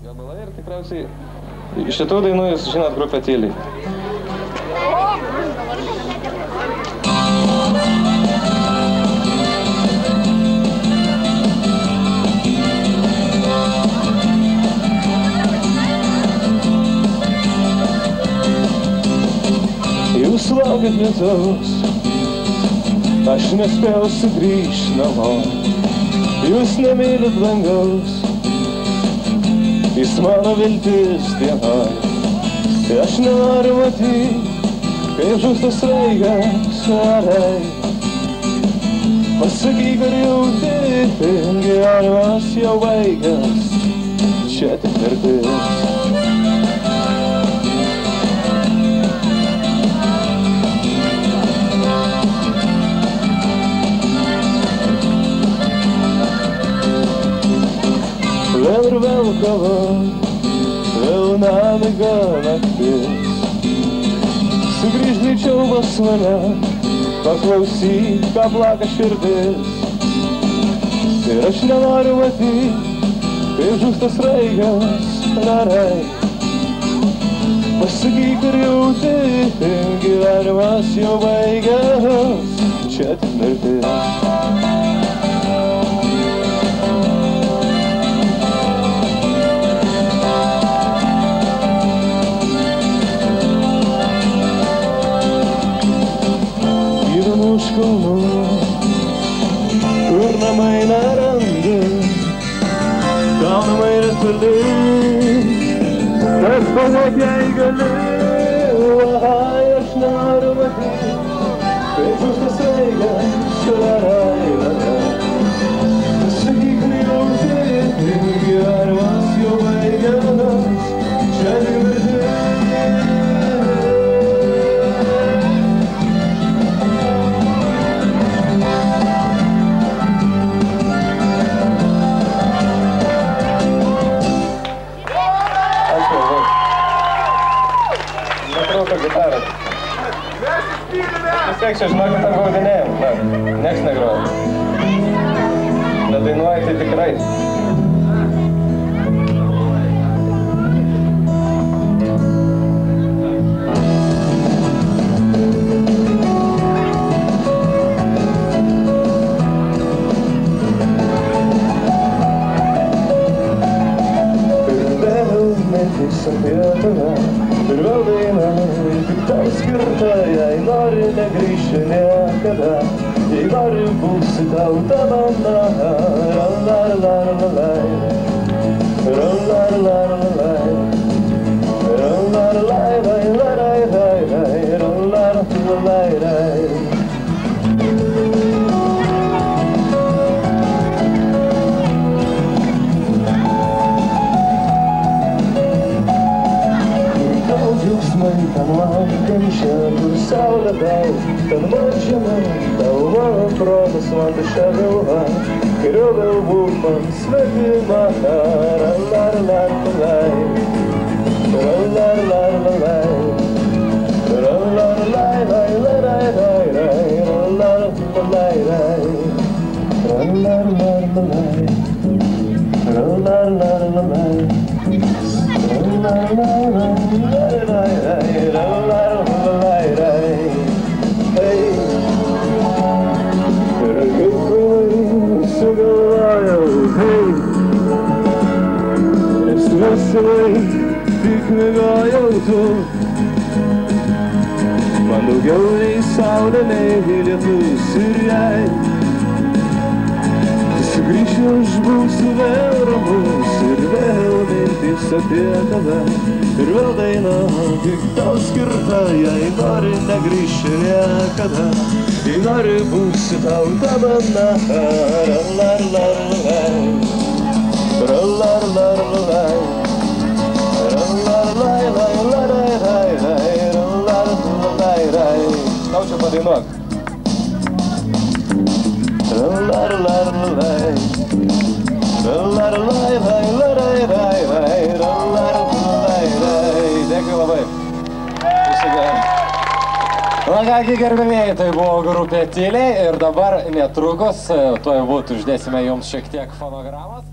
Gabalai ir tikriausiai iš šitų dainų jūs žinot grupę Tyliai. Jūs laukiat lietaus, aš nespėjau sugrįžt namo. Jūs nemylit dangaus, jis mano viltis dienoj. Aš nenoriu matyt, kaip žūstas raigas arai. Pasakyk, ar jauti, gyvenimas jau baigas, čia tik mirtis. Vėl ir vėl kava, vėl nemiga naktis. Sugrįžk greičiau pas mane, paklausyk, ką plaka širdis. Ir aš nenoriu matyt, kaip žūstas raigas arai. Pasakyk, ar jauti, gyvenimas jau baigas, čia tik mirtis. Už kalnų, kur namai nerandu, tau namai netoli, bet padėk jei gali. Ahai, aš nenoriu matyti, kaip žūstas raigas arai. Pasakyk, ar jauti, gyvenimas jau baigas, čia tik mirtis. Gitarą. Vis tiek čia žinokit apgaudinėjom, nieks negroja. Bet dainuoja tai tikrai. Ir vėl mintis apie tave. Ir vėl daina, tik tau skirta, jei nori negrįši niekada, jei nori būsi tau ta banda. Ra-la-la-la-la-lai, ra-la-la-la-la-lai, ra-la-la-la-la-lai, ra-la-la-la-la-lai. Ten man kenčia, kur saulė daug, ten man žemai, tau mano protas, man tuščia galva, geriau vėl būt man svetima. Ra-la-la-la-lai, ra-la-la-la-lai, ra-la-la-la-lai-lai-lai-lai, ra-la-la-la-lai-lai, ra-la-la-la-lai, ra-la-la-la-lai. Tik mėgojau tu, man daugiau nei saulė, nei lietus. Ir jei sugrįšiu, aš būsiu vėl ramus. Ir vėl mintis apie tave, ir vėl daina, tik tau skirta. Jei nori negrįši niekada, jei nori būsi tau ta banda. Ra-la-la-la-lai, ra-la-la-la-lai, ra-la-la-la-lai-lai-lai-lai-lai-lai-lai. Tau čia padainuok. Ra-la-la-la-lai, ra-la-la-la-lai-lai-lai-lai-lai. Dėkui labai. Na kągi, gerbėmėjai, tai buvo grupė Tyliai ir dabar netrukus, tuoj būt uždėsime jums šiek tiek fonogramos.